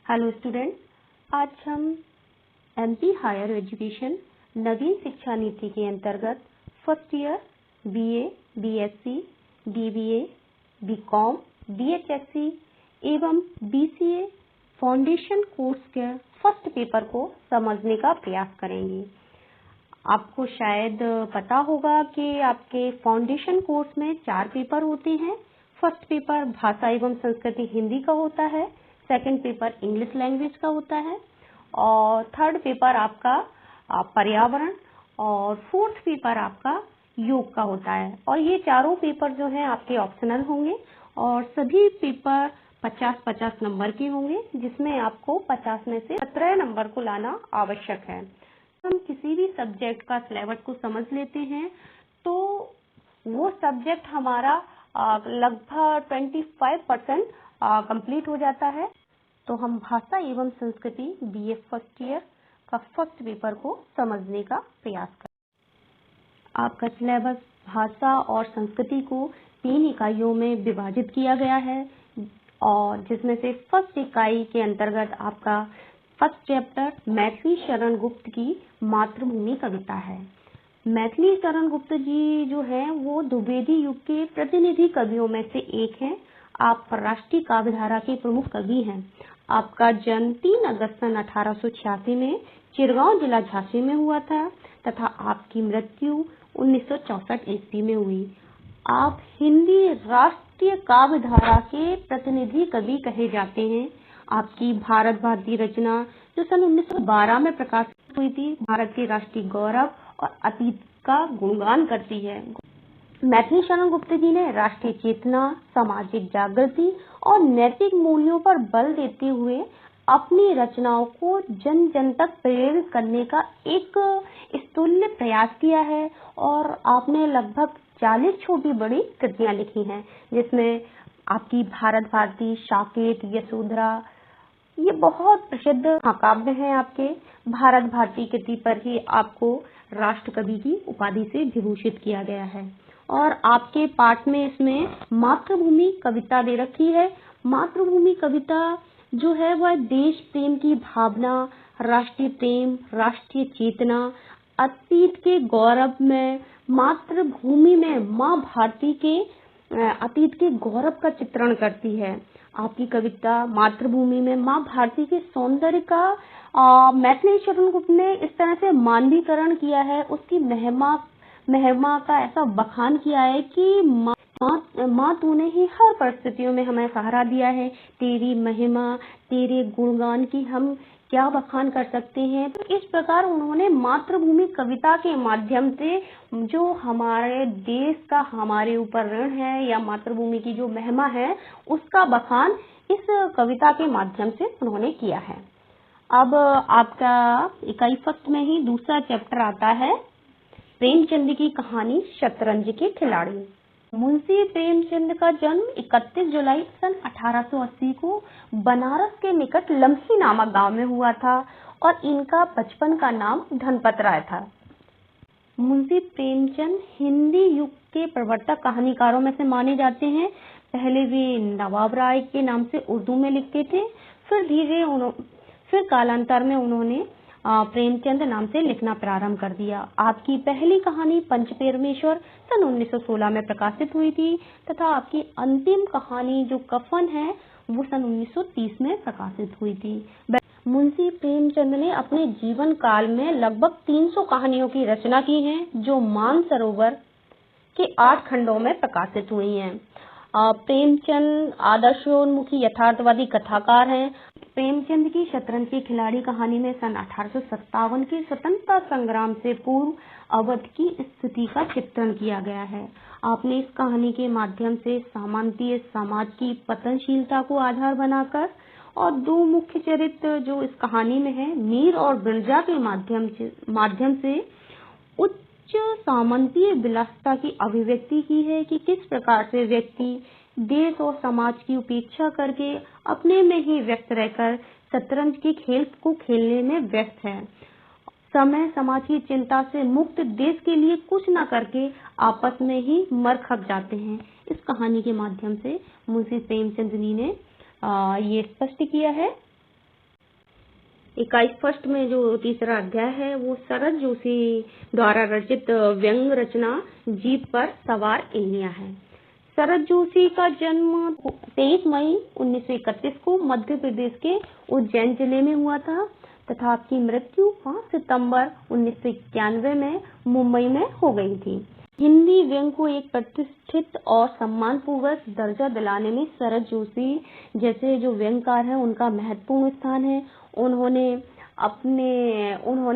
Hello students, आज हम MP higher education नवीन शिक्षा नीति के अंतर्गत first year BA, BSc, BBA, BCom, बीएचएससी एवं बीसीए फाउंडेशन कोर्स के फर्स्ट पेपर को समझने का प्रयास करेंगे। आपको शायद पता होगा कि आपके फाउंडेशन कोर्स में 4 पेपर होते हैं। फर्स्ट पेपर भाषा एवं संस्कृति हिंदी का होता है, सेकंड पेपर इंग्लिश लैंग्वेज का होता है और थर्ड पेपर आपका पर्यावरण और फोर्थ पेपर आपका योग का होता है। और ये चारों पेपर जो हैं आपके ऑप्शनल होंगे और सभी पेपर 50-50 नंबर के होंगे, जिसमें आपको 50 में से 17 नंबर को लाना आवश्यक है। हम किसी भी सब्जेक्ट का सिलेबस को समझ लेते हैं तो वो सब्जेक्ट हमारा लगभग 25% कंप्लीट हो जाता है। तो हम भाषा एवं संस्कृति बीए फर्स्ट ईयर का फर्स्ट पेपर को समझने का प्रयास करें। आपका सिलेबस भाषा और संस्कृति को 3 इकाइयों में विभाजित किया गया है और जिसमें से फर्स्ट इकाई के अंतर्गत आपका फर्स्ट चैप्टर मैथिली शरण गुप्त की मातृभूमि कविता है। मैथिली शरण गुप्त जी जो है वो द्विवेदी युग के प्रतिनिधि कवियों में से एक हैं। आप राष्ट्रीय काव्यधारा के प्रमुख कवि हैं। आपका जन्म 3 अगस्त सन 1886 में चिरगांव जिला झांसी में हुआ था तथा आपकी मृत्यु 1964 ईस्वी में हुई। आप हिंदी राष्ट्रीय काव्यधारा के प्रतिनिधि कवि कहे जाते हैं। आपकी भारत भारती रचना जो सन 1912 में प्रकाशित हुई थी, भारत के राष्ट्रीय गौरव और अतीत का गुणगान करती है। मैथिली शरण गुप्त जी ने राष्ट्रीय चेतना, सामाजिक जागृति और नैतिक मूल्यों पर बल देते हुए अपनी रचनाओं को जन जन तक प्रेरित करने का एक स्तुल्य प्रयास किया है और आपने लगभग 40 छोटी बड़ी कृतियां लिखी हैं, जिसमें आपकी भारत भारती, साकेत, यशोधरा ये बहुत प्रसिद्ध काव्य हैं। आपके भारत भारती कृति पर ही आपको राष्ट्र कवि की उपाधि से विभूषित किया गया है। और आपके पाठ में इसमें मातृभूमि कविता दे रखी है। मातृभूमि कविता जो है वह देश प्रेम की भावना, राष्ट्रीय प्रेम, राष्ट्रीय चेतना, अतीत के गौरव में मातृभूमि में माँ भारती के अतीत के गौरव का चित्रण करती है। आपकी कविता मातृभूमि में माँ भारती के सौंदर्य का मैथिली शरण गुप्त ने इस तरह से मानवीकरण किया है, उसकी महिमा का ऐसा बखान किया है कि माँ तूने ही हर परिस्थितियों में हमें सहारा दिया है, तेरी महिमा, तेरे गुणगान की हम क्या बखान कर सकते हैं। तो इस प्रकार उन्होंने मातृभूमि कविता के माध्यम से जो हमारे देश का हमारे ऊपर ऋण है या मातृभूमि की जो महिमा है उसका बखान इस कविता के माध्यम से उन्होंने किया है। अब आपका इकाई फर्स्ट में ही दूसरा चैप्टर आता है प्रेमचंद की कहानी शतरंज के खिलाड़ी। मुंशी प्रेमचंद का जन्म 31 जुलाई सन 1880 को बनारस के निकट लम्ही नामक गांव में हुआ था और इनका बचपन का नाम धनपत राय था। मुंशी प्रेमचंद हिंदी युग के प्रवर्तक कहानीकारों में से माने जाते हैं। पहले वे नवाब राय के नाम से उर्दू में लिखते थे, फिर कालांतर में उन्होंने प्रेमचंद नाम से लिखना प्रारंभ कर दिया। आपकी पहली कहानी पंचपरमेश्वर सन 1916 में प्रकाशित हुई थी तथा आपकी अंतिम कहानी जो कफन है वो सन 1930 में प्रकाशित हुई थी। मुंशी प्रेमचंद ने अपने जीवन काल में लगभग 300 कहानियों की रचना की है जो मानसरोवर के 8 खंडों में प्रकाशित हुई हैं। प्रेमचंद आदर्शोन्मुखी यथार्थवादी कथाकार हैं। प्रेमचंद की शतरंज के खिलाड़ी कहानी में सन 1857 के स्वतंत्रता संग्राम से पूर्व अवध की स्थिति का चित्रण किया गया है। आपने इस कहानी के माध्यम से सामंतीय समाज की पतनशीलता को आधार बनाकर और 2 मुख्य चरित्र जो इस कहानी में है, मीर और बिरजा के माध्यम से उच्च सामंतीय विलासिता की अभिव्यक्ति की है कि किस प्रकार से व्यक्ति देश और समाज की उपेक्षा करके अपने में ही व्यस्त रहकर शतरंज के खेल को खेलने में व्यस्त है। समय समाज की चिंता से मुक्त देश के लिए कुछ न करके आपस में ही मर खप जाते हैं। इस कहानी के माध्यम से मुंशी प्रेमचंद जी ने ये स्पष्ट किया है। इकाई फर्स्ट में जो तीसरा अध्याय है वो शरद जोशी द्वारा रचित व्यंग रचना जीप पर सवार इल्लियां है। शरद जोशी का जन्म 23 मई 1931 को मध्य प्रदेश के उज्जैन जिले में हुआ था तथा आपकी मृत्यु 5 सितंबर 1991 में मुंबई में हो गई थी। हिंदी व्यंग को एक प्रतिष्ठित और सम्मानपूर्वक दर्जा दिलाने में शरद जोशी जैसे जो व्यंगकार हैं उनका महत्वपूर्ण स्थान है। उन्होंने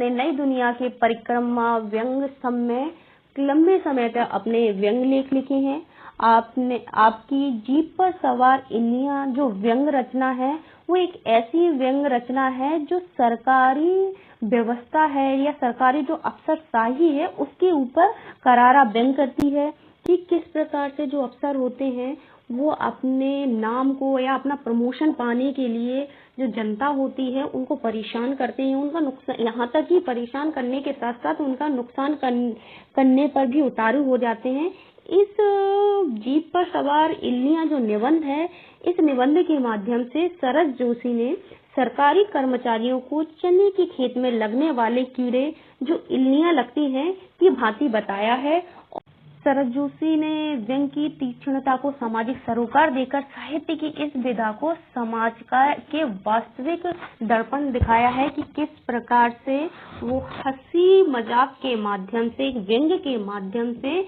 नई दुनिया के परिक्रमा व्यंग स्तंभ में लंबे समय तक अपने व्यंग लेख लिखे हैं। आपकी जीप पर सवार इल्लियां जो व्यंग रचना है वो एक ऐसी व्यंग रचना है जो सरकारी व्यवस्था है या सरकारी जो अफसरशाही है उसके ऊपर करारा व्यंग करती है कि किस प्रकार से जो अफसर होते हैं वो अपने नाम को या अपना प्रमोशन पाने के लिए जो जनता होती है उनको परेशान करते हैं, उनका नुकसान, यहाँ तक कि परेशान करने के साथ साथ उनका नुकसान करने पर भी उतारू हो जाते हैं। इस जीप पर सवार इल्लियां जो निबंध है, इस निबंध के माध्यम से शरद जोशी ने सरकारी कर्मचारियों को चने के खेत में लगने वाले कीड़े जो इल्लियां लगती हैं की भांति बताया है। शरद जोशी ने व्यंग की तीक्ष्णता को सामाजिक सरोकार देकर साहित्य की इस विधा को समाज के वास्तविक दर्पण दिखाया है कि किस प्रकार से वो हंसी मजाक के माध्यम से, व्यंग के माध्यम से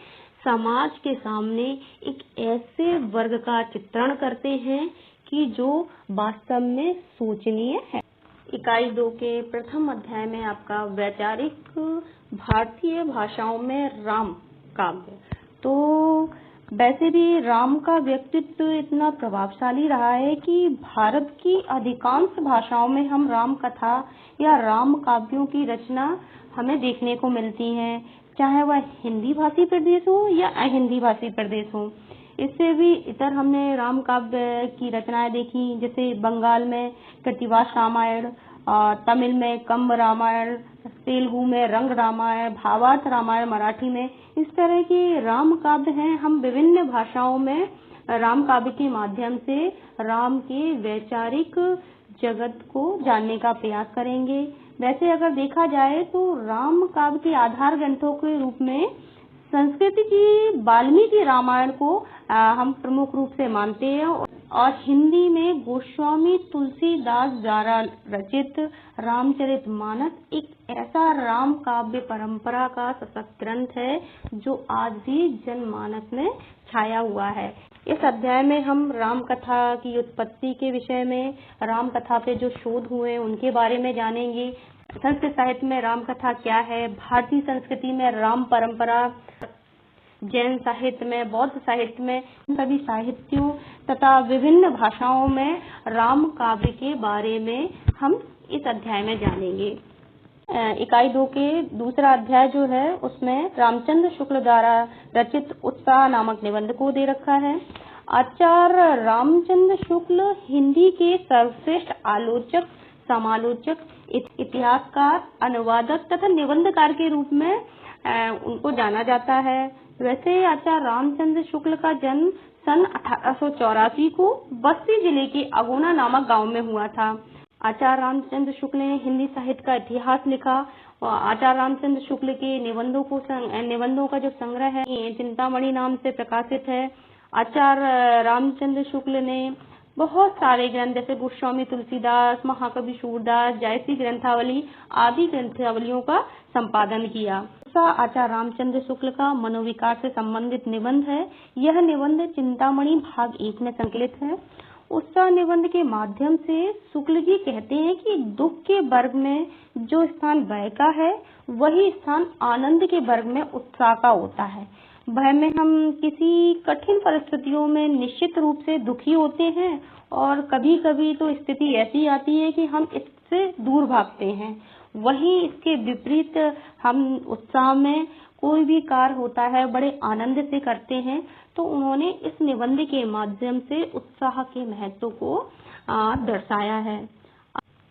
समाज के सामने एक ऐसे वर्ग का चित्रण करते हैं कि जो वास्तव में सोचनीय है। इकाई 2 के प्रथम अध्याय में आपका वैचारिक भारतीय भाषाओं में राम काव्य। तो वैसे भी राम का व्यक्तित्व इतना प्रभावशाली रहा है कि भारत की अधिकांश भाषाओं में हम राम कथा या राम काव्यों की रचना हमें देखने को मिलती है, चाहे वह हिंदी भाषी प्रदेश हो या अहिंदी भाषी प्रदेश हो। इससे भी इतर हमने राम काव्य की रचनाएं देखी, जैसे बंगाल में कृतिवास रामायण, तमिल में कंब रामायण, तेलुगु में रंग रामायण, भावार्थ रामायण मराठी में। इस तरह के राम काव्य हैं। हम विभिन्न भाषाओं में राम काव्य के माध्यम से राम के वैचारिक जगत को जानने का प्रयास करेंगे। वैसे अगर देखा जाए तो राम काव्य के आधार ग्रंथों के रूप में संस्कृत की वाल्मीकि रामायण को हम प्रमुख रूप से मानते हैं और हिंदी में गोस्वामी तुलसीदास द्वारा रचित रामचरितमानस एक ऐसा राम काव्य परंपरा का सशक्त ग्रंथ है जो आज भी जनमानस में छाया हुआ है। इस अध्याय में हम राम कथा की उत्पत्ति के विषय में, राम कथा पे जो शोध हुए उनके बारे में जानेंगे। संस्कृत साहित्य में राम कथा क्या है, भारतीय संस्कृति में राम परंपरा, जैन साहित्य में, बौद्ध साहित्य में, सभी साहित्यों तथा विभिन्न भाषाओं में राम काव्य के बारे में हम इस अध्याय में जानेंगे। इकाई 2 के दूसरा अध्याय जो है उसमें रामचंद्र शुक्ल द्वारा रचित उत्साह नामक निबंध को दे रखा है। आचार्य रामचंद्र शुक्ल हिंदी के सर्वश्रेष्ठ आलोचक, समालोचक, इतिहासकार, अनुवादक तथा निबंधकार के रूप में उनको जाना जाता है। वैसे आचार्य रामचंद्र शुक्ल का जन्म सन 1884 को बस्ती जिले के अगोना नामक गांव में हुआ था। आचार्य रामचंद्र शुक्ल ने हिंदी साहित्य का इतिहास लिखा। आचार्य रामचंद्र शुक्ल के निबंधों का जो संग्रह है चिंतामणि नाम से प्रकाशित है। आचार्य रामचंद्र शुक्ल ने बहुत सारे ग्रंथ जैसे गोस्वामी तुलसीदास, महाकवि सूरदास, जायसी ग्रंथावली आदि ग्रंथावलियों का संपादन किया। आचार्य रामचंद्र शुक्ल का मनोविकार से संबंधित निबंध है। यह निबंध चिंतामणि भाग 1 में संकलित है। उत्साह निबंध के माध्यम से शुक्ल जी कहते हैं कि दुख के वर्ग में जो स्थान भय का है वही स्थान आनंद के वर्ग में उत्साह का होता है। भय में हम किसी कठिन परिस्थितियों में निश्चित रूप से दुखी होते हैं और कभी कभी तो स्थिति ऐसी आती है कि हम इससे दूर भागते हैं। वहीं इसके विपरीत हम उत्साह में कोई भी कार्य होता है बड़े आनंद से करते हैं। तो उन्होंने इस निबंध के माध्यम से उत्साह के महत्व को दर्शाया है।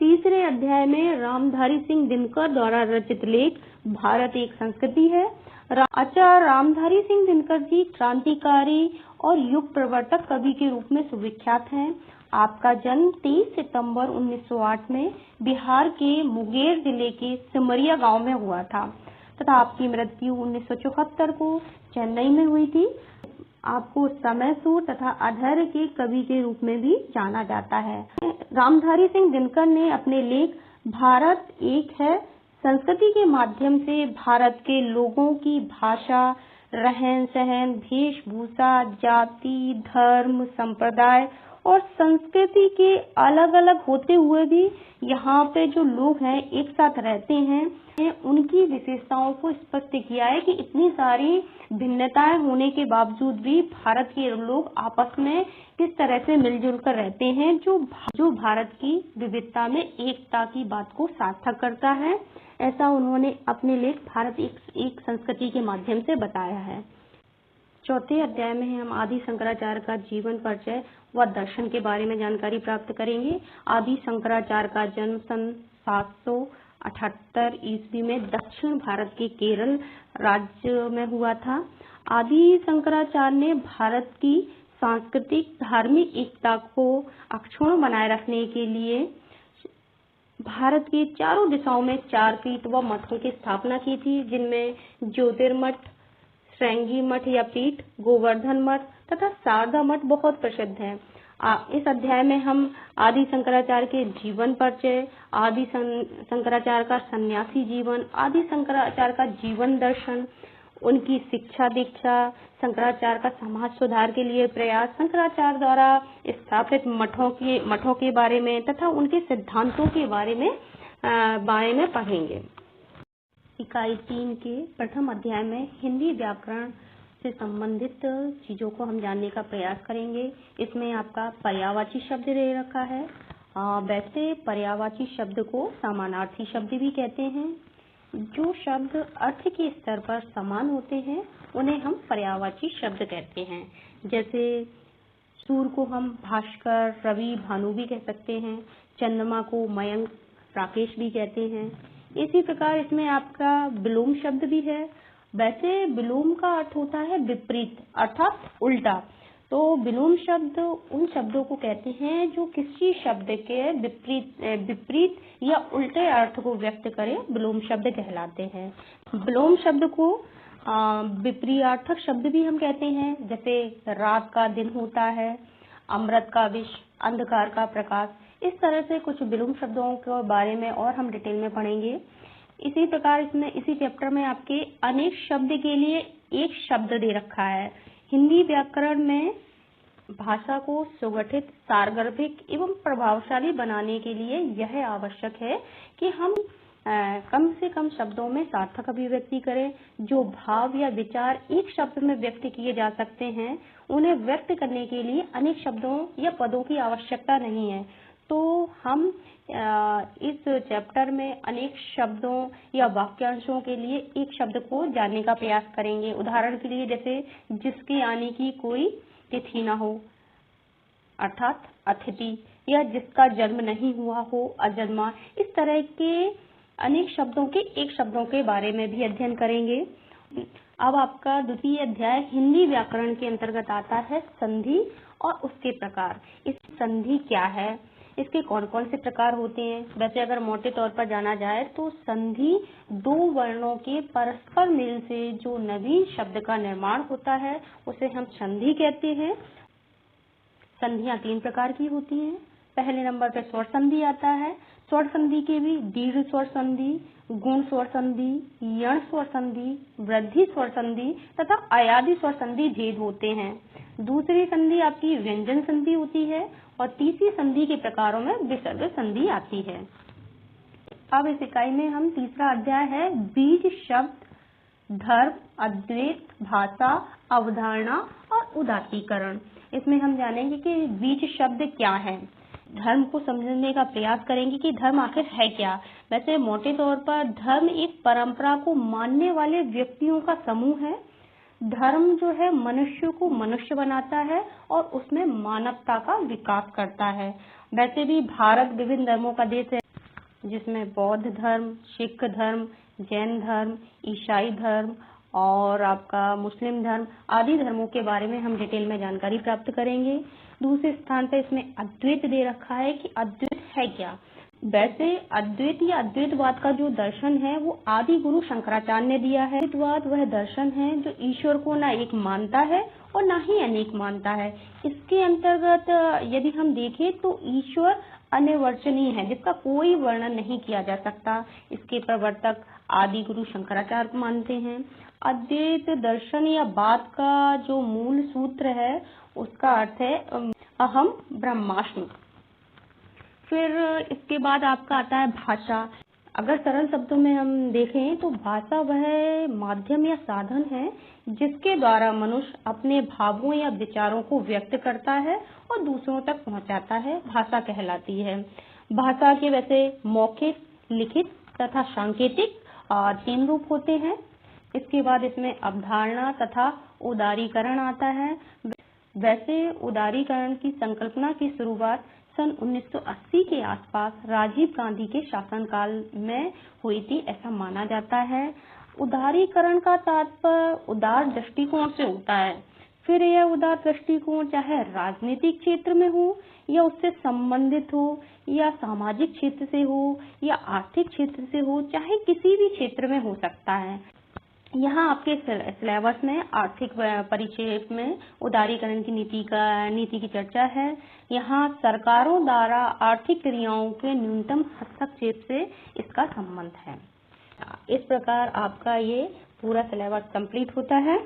तीसरे अध्याय में रामधारी सिंह दिनकर द्वारा रचित लेख भारत एक संस्कृति है। आचार्य रामधारी सिंह दिनकर जी क्रांतिकारी और युग प्रवर्तक कवि के रूप में सुविख्यात हैं। आपका जन्म 23 सितंबर 1908 में बिहार के मुंगेर जिले के सिमरिया गांव में हुआ था तथा आपकी मृत्यु 1974 को चेन्नई में हुई थी। आपको समयसूर तथा अधैर्य के कवि के रूप में भी जाना जाता है। रामधारी सिंह दिनकर ने अपने लेख भारत एक है संस्कृति के माध्यम से भारत के लोगों की भाषा, रहन सहन, वेशभूषा, जाति, धर्म, संप्रदाय और संस्कृति के अलग अलग होते हुए भी यहाँ पे जो लोग हैं एक साथ रहते हैं, उनकी विशेषताओं को स्पष्ट किया है कि इतनी सारी भिन्नताएं होने के बावजूद भी भारत के लोग आपस में किस तरह से मिलजुल कर रहते हैं, जो भारत की विविधता में एकता की बात को सार्थक करता है। ऐसा उन्होंने अपने लेख भारत एक संस्कृति के माध्यम से बताया है। चौथे अध्याय में हम आदि शंकराचार्य का जीवन परिचय व दर्शन के बारे में जानकारी प्राप्त करेंगे। आदि शंकराचार्य का जन्म सन 778 ईस्वी में दक्षिण भारत के केरल राज्य में हुआ था। आदि शंकराचार्य ने भारत की सांस्कृतिक धार्मिक एकता को अक्षुण्ण बनाए रखने के लिए भारत के चारों दिशाओं में 4 पीठ व मठों की स्थापना की थी, जिनमें ज्योतिर्मठ, श्रृंगी मठ या पीठ, गोवर्धन मठ तथा शारदा मठ बहुत प्रसिद्ध है। इस अध्याय में हम आदि शंकराचार्य के जीवन परिचय, आदि शंकराचार्य का सन्यासी जीवन, आदि शंकराचार्य का जीवन दर्शन, उनकी शिक्षा दीक्षा, शंकराचार्य का समाज सुधार के लिए प्रयास, शंकराचार्य द्वारा स्थापित मठों के बारे में तथा उनके सिद्धांतों के बारे में पढ़ेंगे। इकाई 3 के प्रथम अध्याय में हिंदी व्याकरण से संबंधित चीजों को हम जानने का प्रयास करेंगे। इसमें आपका पर्यायवाची शब्द दे रखा है। वैसे पर्यायवाची शब्द को समानार्थी शब्द भी कहते हैं। जो शब्द अर्थ के स्तर पर समान होते हैं उन्हें हम पर्यायवाची शब्द कहते हैं। जैसे सूर्य को हम भास्कर, रवि, भानु भी कह सकते हैं। चंद्रमा को मयंक, राकेश भी कहते हैं। इसी प्रकार इसमें आपका विलोम शब्द भी है। वैसे विलोम का अर्थ होता है विपरीत अर्थात उल्टा। तो विलोम शब्द उन शब्दों को कहते हैं जो किसी शब्द के विपरीत या उल्टे अर्थ को व्यक्त करें, विलोम शब्द कहलाते हैं। विलोम शब्द को विपर्यार्थक शब्द भी हम कहते हैं। जैसे रात का दिन होता है, अमृत का विष, अंधकार का प्रकाश। इस तरह से कुछ विलोम शब्दों के बारे में और हम डिटेल में पढ़ेंगे। इसी प्रकार इसी चैप्टर में आपके अनेक शब्द के लिए एक शब्द दे रखा है। हिंदी व्याकरण में भाषा को सुगठित, सारगर्भिक एवं प्रभावशाली बनाने के लिए यह आवश्यक है कि हम कम से कम शब्दों में सार्थक अभिव्यक्ति करें। जो भाव या विचार एक शब्द में व्यक्त किए जा सकते हैं, उन्हें व्यक्त करने के लिए अनेक शब्दों या पदों की आवश्यकता नहीं है। तो हम इस चैप्टर में अनेक शब्दों या वाक्यांशों के लिए एक शब्द को जानने का प्रयास करेंगे। उदाहरण के लिए जैसे जिसके आने की कोई तिथि न हो अर्थात अतिथि, या जिसका जन्म नहीं हुआ हो अजन्मा। इस तरह के अनेक शब्दों के एक शब्दों के बारे में भी अध्ययन करेंगे। अब आपका द्वितीय अध्याय हिंदी व्याकरण के अंतर्गत आता है संधि और उसके प्रकार। इस संधि क्या है, इसके कौन कौन से प्रकार होते हैं। वैसे अगर मोटे तौर पर जाना जाए तो संधि दो वर्णों के परस्पर मेल से जो नवीन शब्द का निर्माण होता है उसे हम संधि कहते हैं। संधियां 3 प्रकार की होती हैं। पहले नंबर पर स्वर संधि आता है। स्वर संधि के भी दीर्घ स्वर संधि, गुण स्वर संधि, यण स्वर संधि, वृद्धि स्वर संधि तथा अयादि स्वर संधि भेद होते हैं। दूसरी संधि आपकी व्यंजन संधि होती है और तीसरी संधि के प्रकारों में विसर्ग संधि आती है। अब इस इकाई में हम तीसरा अध्याय है बीज शब्द, धर्म, अद्वैत, भाषा, अवधारणा और उदात्तीकरण। इसमें हम जानेंगे कि बीज शब्द क्या है। धर्म को समझने का प्रयास करेंगे कि धर्म आखिर है क्या। वैसे मोटे तौर पर धर्म एक परंपरा को मानने वाले व्यक्तियों का समूह है। धर्म जो है मनुष्य को मनुष्य बनाता है और उसमें मानवता का विकास करता है। वैसे भी भारत विभिन्न धर्मों का देश है, जिसमें बौद्ध धर्म, सिख धर्म, जैन धर्म, ईसाई धर्म और आपका मुस्लिम धर्म आदि धर्मों के बारे में हम डिटेल में जानकारी प्राप्त करेंगे। दूसरे स्थान पर इसमें अद्वैत दे रखा है कि अद्वैत है क्या। वैसे अद्वैत या अद्वैतवाद का जो दर्शन है वो आदि गुरु शंकराचार्य ने दिया है। अद्वैतवाद वह दर्शन है जो ईश्वर को ना एक मानता है और ना ही अनेक मानता है। इसके अंतर्गत यदि हम देखें तो ईश्वर अनिर्वचनीय है, जिसका कोई वर्णन नहीं किया जा सकता। इसके प्रवर्तक आदि गुरु शंकराचार्य मानते हैं। अद्वैत दर्शन या बात का जो मूल सूत्र है उसका अर्थ है अहम ब्रह्मास्मि। फिर इसके बाद आपका आता है भाषा। अगर सरल शब्दों में हम देखें तो भाषा वह माध्यम या साधन है जिसके द्वारा मनुष्य अपने भावों या विचारों को व्यक्त करता है और दूसरों तक पहुंचाता है, भाषा कहलाती है। भाषा के वैसे मौखिक, लिखित तथा सांकेतिक 3 रूप होते हैं। इसके बाद इसमें अवधारणा तथा उदारीकरण आता है। वैसे उदारीकरण की संकल्पना की शुरुआत सन 1980 के आसपास राजीव गांधी के शासनकाल में हुई थी, ऐसा माना जाता है। उदारीकरण का तात्पर्य उदार दृष्टिकोण से होता है। फिर यह उदार दृष्टिकोण चाहे राजनीतिक क्षेत्र में हो या उससे संबंधित हो या सामाजिक क्षेत्र से हो या आर्थिक क्षेत्र से हो, चाहे किसी भी क्षेत्र में हो सकता है। यहाँ आपके सिलेबस में आर्थिक परिक्षेप में उदारीकरण की नीति की चर्चा है। यहाँ सरकारों द्वारा आर्थिक क्रियाओं के न्यूनतम हस्तक्षेप से इसका संबंध है। इस प्रकार आपका ये पूरा सिलेबस कंप्लीट होता है।